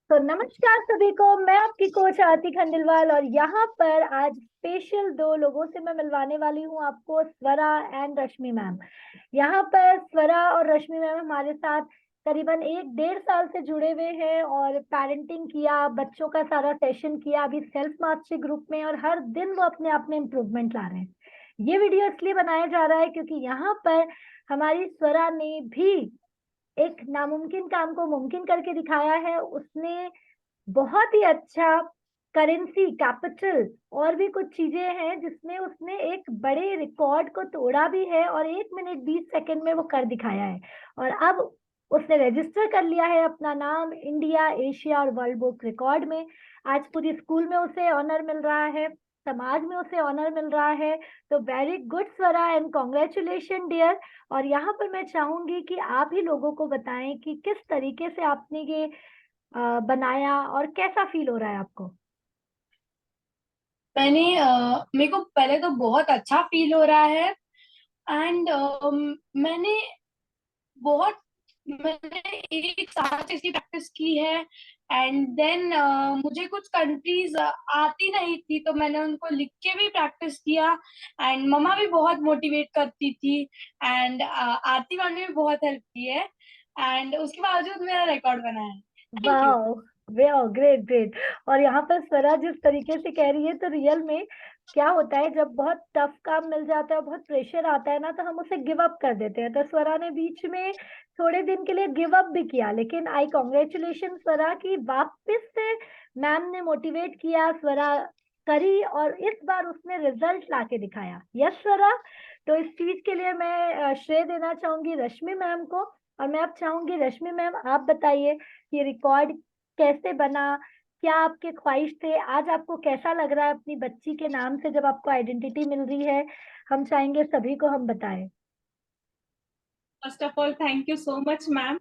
तो नमस्कार सभी को। मैं आपकी कोच आरती खंडेलवाल और यहाँ पर आज स्पेशल दो लोगों से मैं मिलवाने वाली हूँ आपको, स्वरा एंड रश्मि मैम। यहाँ पर स्वरा और रश्मि मैम हमारे साथ करीबन 1-1.5 साल से जुड़े हुए हैं और पेरेंटिंग किया, बच्चों का सारा सेशन किया, अभी सेल्फ मास्टरी ग्रुप में, और हर दिन वो अपने आप में इम्प्रूवमेंट ला रहे हैं। ये वीडियो इसलिए बनाया जा रहा है क्योंकि यहाँ पर हमारी स्वरा ने भी एक नामुमकिन काम को मुमकिन करके दिखाया है। उसने बहुत ही अच्छा करेंसी, कैपिटल और भी कुछ चीजें हैं जिसमें उसने एक बड़े रिकॉर्ड को तोड़ा भी है और 1 मिनट 20 सेकंड में वो कर दिखाया है। और अब उसने रजिस्टर कर लिया है अपना नाम इंडिया, एशिया और वर्ल्ड बुक रिकॉर्ड में। आज पूरी स्कूल में उसे ऑनर मिल रहा है, समाज में उसे ऑनर मिल रहा है। तो very good Swara and congratulation dear. और यहाँ पर मैं चाहूंगी कि आप ही लोगों को बताएं कि किस तरीके से आपने ये बनाया और कैसा फील हो रहा है आपको। मेरे को पहले तो बहुत अच्छा फील हो रहा है। एंड मैंने बहुत मैंने 1 साल से इसकी प्रैक्टिस की है। एंड देन मुझे कुछ कंट्रीज आती नहीं थी, तो मैंने उनको लिख के भी प्रैक्टिस किया। एंड मम्मा भी बहुत मोटिवेट करती थी। एंड आरती मैम ने भी बहुत हेल्प की है। एंड उसके बावजूद मेरा रिकॉर्ड बना है। Thank you. वाह, वाह, ग्रेट ग्रेट। और यहाँ पर स्वरा जिस तरीके से कह रही है, तो रियल में क्या होता है जब बहुत टफ काम मिल जाता है, बहुत प्रेशर आता है ना, तो हम उसे गिव अप कर देते हैं। तो स्वरा ने बीच में थोड़े दिन के लिए गिव अप भी किया, लेकिन आई कॉन्ग्रेचुलेशन स्वरा की वापस से मैम ने मोटिवेट किया, स्वरा करी और इस बार उसने रिजल्ट लाके दिखाया। यस स्वरा। तो इस चीज के लिए मैं श्रेय देना चाहूंगी रश्मि मैम को। और मैं अब चाहूंगी रश्मि मैम, आप बताइए ये रिकॉर्ड कैसे बना, क्या आपके ख्वाहिश थे, आज आपको कैसा लग रहा है अपनी बच्ची के नाम से जब आपको आइडेंटिटी मिल रही है। हम चाहेंगे सभी को हम बताएं। First of all thank you so much ma'am.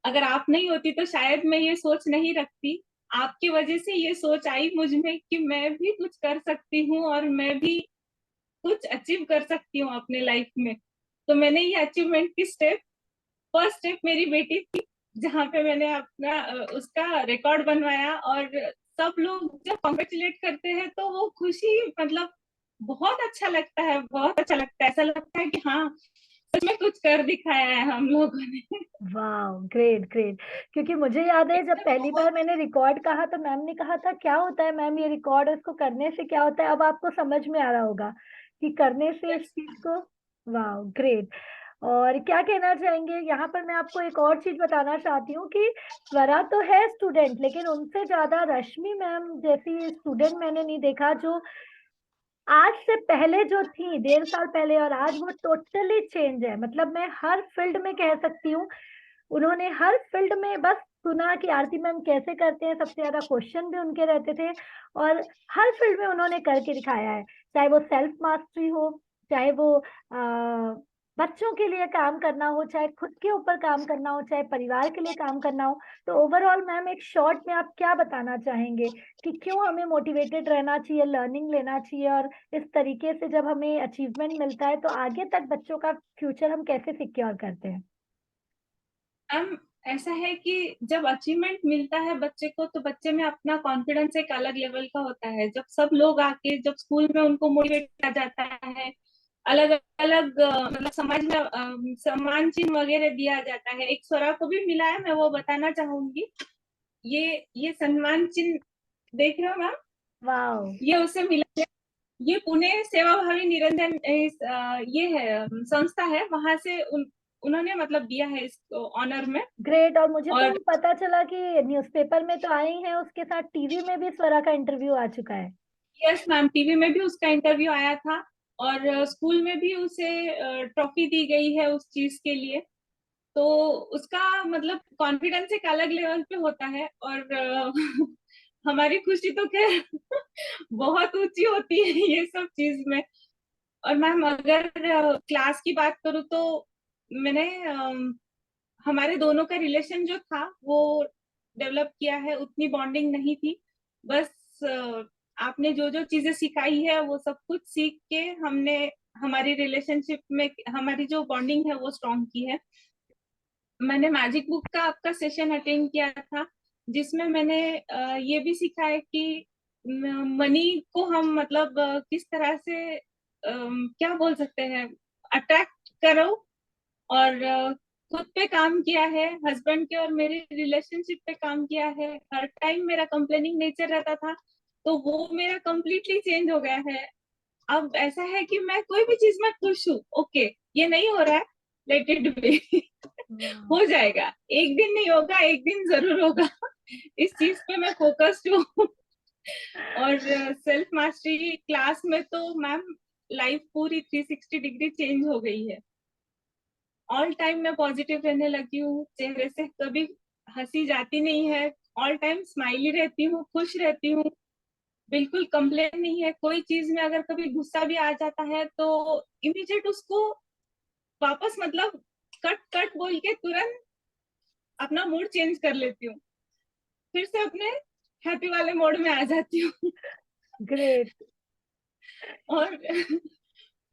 अगर आप नहीं होती तो शायद मैं ये सोच नहीं रखती। आपकी वजह से ये सोच आई मुझ में कि मैं भी कुछ कर सकती हूँ और मैं भी कुछ अचीव कर सकती हूँ अपने लाइफ में। तो मैंने ये अचीवमेंट की स्टेप, फर्स्ट स्टेप मेरी बेटी थी, जहाँ पे मैंने अपना उसका रिकॉर्ड बनवाया। और सब लोग जब कॉन्ग्रेचुलेट करते हैं तो वो खुशी, मतलब बहुत अच्छा लगता है, बहुत अच्छा लगता है। ऐसा लगता है कि हाँ, सच में कुछ कर दिखाया है हम लोगों ने। वाह, ग्रेट ग्रेट। क्योंकि मुझे याद है जब इसमें पहली बार बहुत मैंने रिकॉर्ड कहा तो मैम ने कहा था क्या होता है मैम ये रिकॉर्ड, इसको करने से क्या होता है। अब आपको समझ में आ रहा होगा कि करने से इस चीज को। वाह, ग्रेट। और क्या कहना चाहेंगे, यहाँ पर मैं आपको एक और चीज बताना चाहती हूँ कि स्वरा तो है स्टूडेंट, लेकिन उनसे ज्यादा रश्मि मैम जैसी स्टूडेंट मैंने नहीं देखा, जो आज से पहले जो थी 1.5 साल पहले और आज वो टोटली चेंज है। मतलब मैं हर फील्ड में कह सकती हूँ, उन्होंने हर फील्ड में बस सुना कि आरती मैम कैसे करते हैं, सबसे ज्यादा क्वेश्चन भी उनके रहते थे, और हर फील्ड में उन्होंने करके दिखाया है। चाहे वो सेल्फ मास्टरी हो, चाहे वो बच्चों के लिए काम करना हो, चाहे खुद के ऊपर काम करना हो, चाहे परिवार के लिए काम करना हो। तो ओवरऑल मैम एक शॉर्ट में आप क्या बताना चाहेंगे कि क्यों हमें मोटिवेटेड रहना चाहिए, लर्निंग लेना चाहिए, और इस तरीके से जब हमें अचीवमेंट मिलता है तो आगे तक बच्चों का फ्यूचर हम कैसे सिक्योर करते हैं। मैम, ऐसा है कि जब अचीवमेंट मिलता है बच्चे को, तो बच्चे में अपना कॉन्फिडेंस एक अलग लेवल का होता है। जब सब लोग आके, जब स्कूल में उनको मोटिवेट किया जाता है, अलग अलग मतलब समाज में सम्मान चिन्ह वगैरह दिया जाता है। एक स्वरा को भी मिला है, मैं वो बताना चाहूंगी। ये सम्मान चिन्ह देख रहे हो मैम, वाह। ये उसे मिला है। ये पुणे सेवा भावी निरंजन ये है, संस्था है, वहां से उन्होंने मतलब दिया है इसको ऑनर में। ग्रेट। और मुझे तो और पता चला कि न्यूज़पेपर में तो आई हैं, उसके साथ टीवी में भी स्वरा का इंटरव्यू आ चुका है। यस मैम, टीवी में भी उसका इंटरव्यू आया था। और स्कूल में भी उसे ट्रॉफी दी गई है उस चीज के लिए। तो उसका मतलब कॉन्फिडेंस एक अलग लेवल पे होता है। और हमारी खुशी तो खैर बहुत ऊंची होती है ये सब चीज में। और मैम, अगर क्लास की बात करूँ तो मैंने हमारे दोनों का रिलेशन जो था वो डेवलप किया है। उतनी बॉन्डिंग नहीं थी। बस आपने जो जो चीजें सिखाई है वो सब कुछ सीख के हमने हमारी रिलेशनशिप में हमारी जो बॉन्डिंग है वो स्ट्रॉन्ग की है। मैंने मैजिक बुक का आपका सेशन अटेंड किया था। जिसमें मैंने ये भी सीखा है कि मनी को हम मतलब किस तरह से क्या बोल सकते हैं, अट्रैक्ट करो। और खुद पे काम किया है, हस्बैंड के और मेरे रिलेशनशिप पे काम किया है। हर टाइम मेरा कंप्लेनिंग नेचर रहता था, तो वो मेरा कंप्लीटली चेंज हो गया है। अब ऐसा है कि मैं कोई भी चीज में खुश हूँ। ओके, ये नहीं हो रहा है, लेट इट बी। वाह, हो जाएगा, एक दिन नहीं होगा, एक दिन जरूर होगा। इस चीज पे मैं फोकस्ड हूँ। और सेल्फ मास्टरी क्लास में तो मैम लाइफ पूरी 360 डिग्री चेंज हो गई है। ऑल टाइम मैं पॉजिटिव रहने लगी हूँ, चेहरे से कभी हंसी जाती नहीं है। ऑल टाइम स्माइली रहती हूँ, खुश रहती हूँ। बिल्कुल कंप्लेन नहीं है। कोई चीज में अगर कभी गुस्सा भी आ जाता है तो इमीडिएट उसको वापस मतलब कट कट बोल के तुरंत अपना मूड चेंज कर लेती हूँ, फिर से अपने हैप्पी वाले मोड में आ जाती हूँ। ग्रेट। और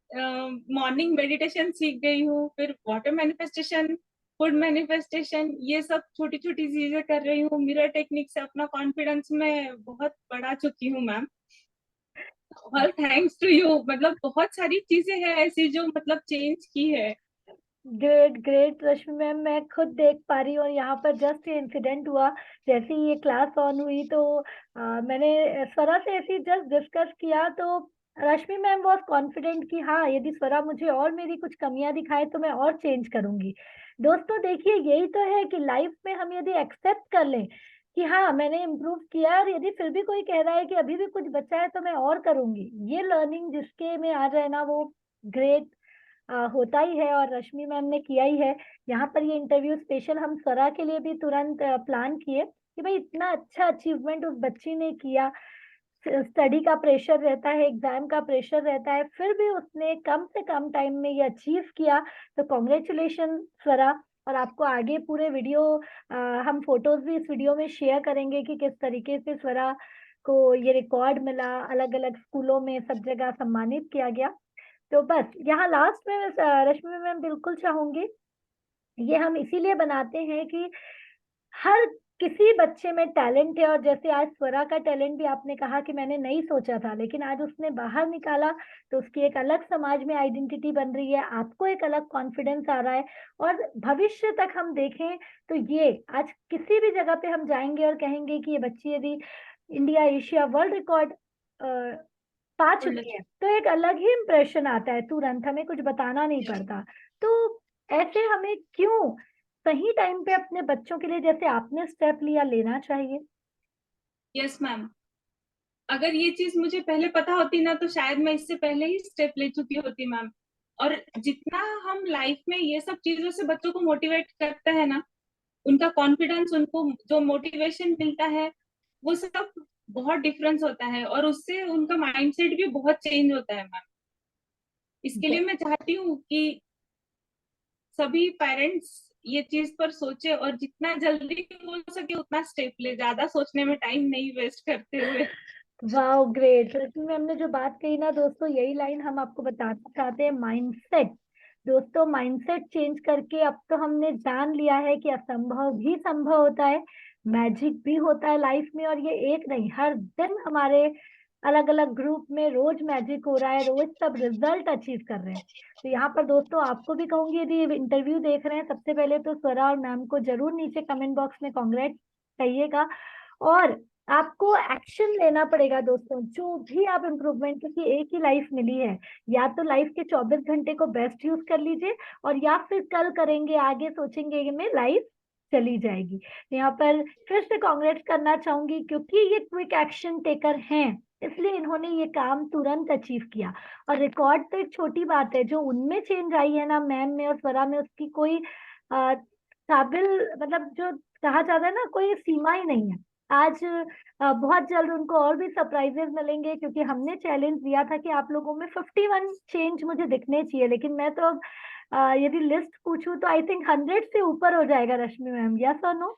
मॉर्निंग मेडिटेशन सीख गई हूँ, फिर वाटर मैनिफेस्टेशन, फूड मैनिफेस्टेशन, ये सब छोटी छोटी चीजें कर रही हूँ। मिरर टेक्निक से अपना कॉन्फिडेंस में बहुत बढ़ा चुकी हूँ ma'am. All thanks to you. मतलब बहुत सारी चीजें हैं ऐसी जो मतलब चेंज की है। ग्रेट ग्रेट रश्मि मैम, मैं खुद देख पा रही हूँ। और यहाँ पर जस्ट ये इंसिडेंट हुआ, जैसे ही ये क्लास ऑन हुई तो मैंने स्वरा से ऐसे जस्ट डिस्कस किया, तो रश्मि मैम वॉज कॉन्फिडेंट कि हाँ, यदि स्वरा मुझे और मेरी कुछ कमियां दिखाए तो मैं और चेंज करूंगी। दोस्तों देखिए, यही तो है कि लाइफ में हम यदि एक्सेप्ट कर लें कि हाँ, मैंने इम्प्रूव किया, और यदि फिर भी कोई कह रहा है कि अभी भी कुछ बचा है तो मैं और करूंगी, ये लर्निंग जिसके में आ जाए ना, वो ग्रेट होता ही है। और रश्मि मैम ने किया ही है। यहाँ पर ये इंटरव्यू स्पेशल हम स्वरा के लिए भी तुरंत प्लान किए कि भाई, इतना अच्छा अचीवमेंट उस बच्ची ने किया। स्टडी का प्रेशर रहता है, एग्जाम का प्रेशर रहता है, फिर भी उसने कम से कम टाइम में ये अचीव किया। तो कॉन्ग्रेचुलेशन स्वरा। और आपको आगे पूरे वीडियो, हम फोटोज भी इस वीडियो में शेयर करेंगे कि किस तरीके से स्वरा को ये रिकॉर्ड मिला, अलग अलग स्कूलों में सब जगह सम्मानित किया गया। तो बस यहाँ लास्ट में बस, रश्मि मैम बिल्कुल चाहूंगी, ये हम इसीलिए बनाते हैं कि हर किसी बच्चे में टैलेंट है। और जैसे आज स्वरा का टैलेंट भी आपने कहा कि मैंने नहीं सोचा था, लेकिन आज उसने बाहर निकाला, तो उसकी एक अलग समाज में आइडेंटिटी बन रही है, आपको एक अलग कॉन्फिडेंस आ रहा है। और भविष्य तक हम देखें तो ये आज किसी भी जगह पे हम जाएंगे और कहेंगे कि ये बच्ची यदि इंडिया एशिया वर्ल्ड रिकॉर्ड पा चुकी है, तो एक अलग ही इम्प्रेशन आता है तुरंत, हमें कुछ बताना नहीं पड़ता। तो ऐसे हमें क्यों सही टाइम पे अपने बच्चों के लिए, जैसे आपने स्टेप लिया, लेना चाहिए। Yes ma'am. अगर ये चीज मुझे पहले पता होती ना तो शायद मैं इससे पहले ही स्टेप ले चुकी होती मैम। और जितना हम लाइफ में ये सब चीजों से बच्चों को मोटिवेट करते हैं ना, उनका कॉन्फिडेंस, उनको जो मोटिवेशन मिलता है, वो सब बहुत डिफरेंस होता है। और उससे उनका माइंडसेट भी बहुत चेंज होता है मैम। इसके लिए मैं चाहती हूँ कि सभी पेरेंट्स ये चीज पर सोचे और जितना जल्दी हो सके उतना स्टेप ले, ज्यादा सोचने में टाइम नहीं वेस्ट करते हुए। Wow, great. रश्मि मैम ने जो बात कही ना दोस्तों, यही लाइन हम आपको बताना चाहते हैं, माइंडसेट। दोस्तों, माइंडसेट चेंज करके अब तो हमने जान लिया है कि असंभव भी संभव होता है, मैजिक भी होता है लाइफ में। और ये एक नहीं, हर दिन हमारे अलग अलग ग्रुप में रोज मैजिक हो रहा है, रोज सब रिजल्ट अचीव कर रहे हैं। तो यहाँ पर दोस्तों आपको भी कहूंगी, यदि इंटरव्यू देख रहे हैं, सबसे पहले तो स्वरा और मैम को जरूर नीचे कमेंट बॉक्स में कॉन्ग्रेट कहिएगा। और आपको एक्शन लेना पड़ेगा दोस्तों, जो भी आप इम्प्रूवमेंट, क्योंकि एक ही लाइफ मिली है। या तो लाइफ के 24 घंटे को बेस्ट यूज कर लीजिए, और या फिर कल करेंगे, आगे सोचेंगे में लाइफ चली जाएगी। तो यहाँ पर फिर से कांग्रेस करना चाहूंगी, क्योंकि ये क्विक एक्शन टेकर हैं, इसलिए इन्होंने ये काम तुरंत अचीव किया। और रिकॉर्ड तो एक छोटी बात है, जो उनमें चेंज आई है ना मैम में और स्वरा में, उसकी कोई काबिल, मतलब जो कहा जाता है ना, कोई सीमा ही नहीं है। आज बहुत जल्द उनको और भी सरप्राइजेस मिलेंगे, क्योंकि हमने चैलेंज दिया था कि आप लोगों में 51 चेंज मुझे दिखने चाहिए, लेकिन मैं तो अब यदि लिस्ट पूछूं तो आई थिंक 100 से ऊपर हो जाएगा रश्मि मैम, यस और नो।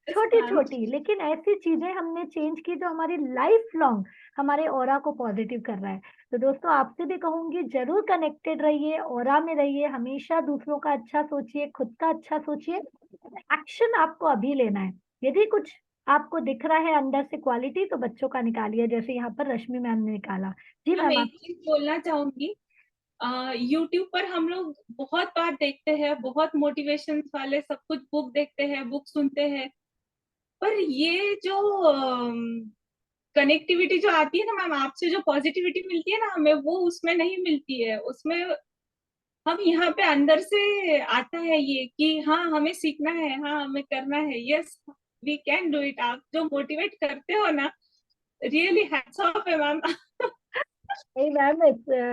यस छोटी मैम। छोटी लेकिन ऐसी चीजें हमने चेंज की जो हमारी लाइफ लॉन्ग हमारे ऑरा को पॉजिटिव कर रहा है। तो दोस्तों आपसे भी कहूंगी, जरूर कनेक्टेड रहिए, ऑरा में रहिए, हमेशा दूसरों का अच्छा सोचिए, खुद का अच्छा सोचिए। एक्शन आपको अभी लेना है। यदि कुछ आपको दिख रहा है अंदर से क्वालिटी, तो बच्चों का निकालिए, जैसे यहाँ पर रश्मि मैम ने निकाला। जी मैम मैम आप। एक चीज बोलना चाहूंगी, यूट्यूब पर हम लोग बहुत बार देखते हैं, बहुत मोटिवेशन वाले सब कुछ बुक देखते हैं, बुक सुनते हैं, पर ये जो कनेक्टिविटी जो आती है ना मैम, आपसे जो पॉजिटिविटी मिलती है ना हमें, वो उसमें नहीं मिलती है। उसमें हम यहाँ पे अंदर से आता है ये कि हाँ हमें सीखना है, हाँ हमें करना है, yes we can do it. आप जो मोटिवेट करते हो ना, रियली हैट्स ऑफ है मैम। नहीं मैम,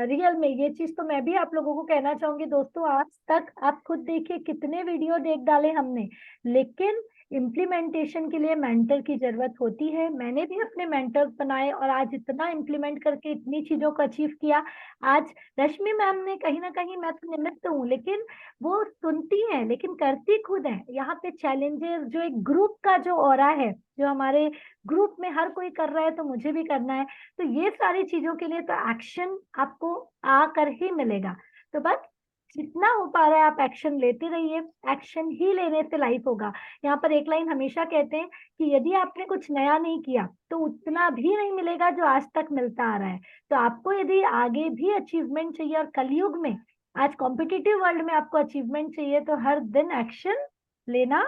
रियल में ये चीज तो मैं भी आप लोगों को कहना चाहूंगी दोस्तों, आज तक आप खुद देखिए कितने वीडियो देख डाले हमने, लेकिन इम्प्लीमेंटेशन के लिए मेंटर की जरूरत होती है। मैंने भी अपने मेंटर्स बनाए और आज इतना इम्प्लीमेंट करके इतनी चीजों को अचीव किया। आज रश्मि मैम ने कहीं ना कहीं, मैं तो निमित्त हूँ, लेकिन वो सुनती है लेकिन करती खुद है। यहाँ पे चैलेंजेस, जो एक ग्रुप का जो ऑरा है, जो हमारे ग्रुप में हर कोई कर रहा है तो मुझे भी करना है, तो ये सारी चीजों के लिए तो एक्शन आपको आकर ही मिलेगा। तो बस जितना हो पा रहा है आप एक्शन लेते रहिए, एक्शन ही लेने से लाइफ होगा। यहाँ पर एक लाइन हमेशा कहते हैं कि यदि आपने कुछ नया नहीं किया तो उतना भी नहीं मिलेगा जो आज तक मिलता आ रहा है। तो आपको यदि आगे भी अचीवमेंट चाहिए, और कलयुग में, आज कॉम्पिटिटिव वर्ल्ड में आपको अचीवमेंट चाहिए, तो हर दिन एक्शन लेना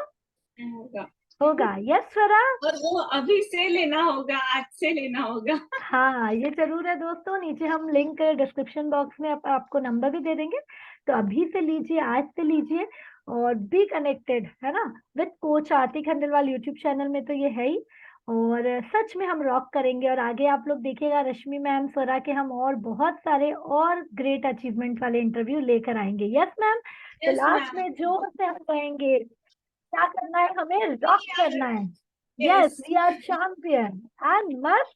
होगा। होगा। यस स्वरा। और वो अभी से लेना होगा, आज से लेना होगा। हाँ ये जरूर है दोस्तों, नीचे हम लिंक डिस्क्रिप्शन बॉक्स में आपको नंबर भी दे देंगे, तो अभी से लीजिए, आज से लीजिए, और बी कनेक्टेड, है ना, with coach Aarti Khandelwal. YouTube channel में तो ये है ही, और सच में हम रॉक करेंगे। और आगे आप लोग देखिएगा रश्मि मैम, स्वरा के हम और बहुत सारे और ग्रेट अचीवमेंट वाले इंटरव्यू लेकर आएंगे। Yes ma'am. तो यस लास्ट मैम। में जोर से हम कहेंगे, क्या करना है, हमें रॉक करना है। Yes, yes. We are champion and मस्त,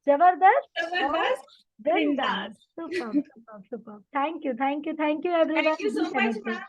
जबरदस्त और जबरदस्त। बिंदास। बिंदास। Super super super. Thank you thank you thank you thank everyone, you be so much connected. Ma'am.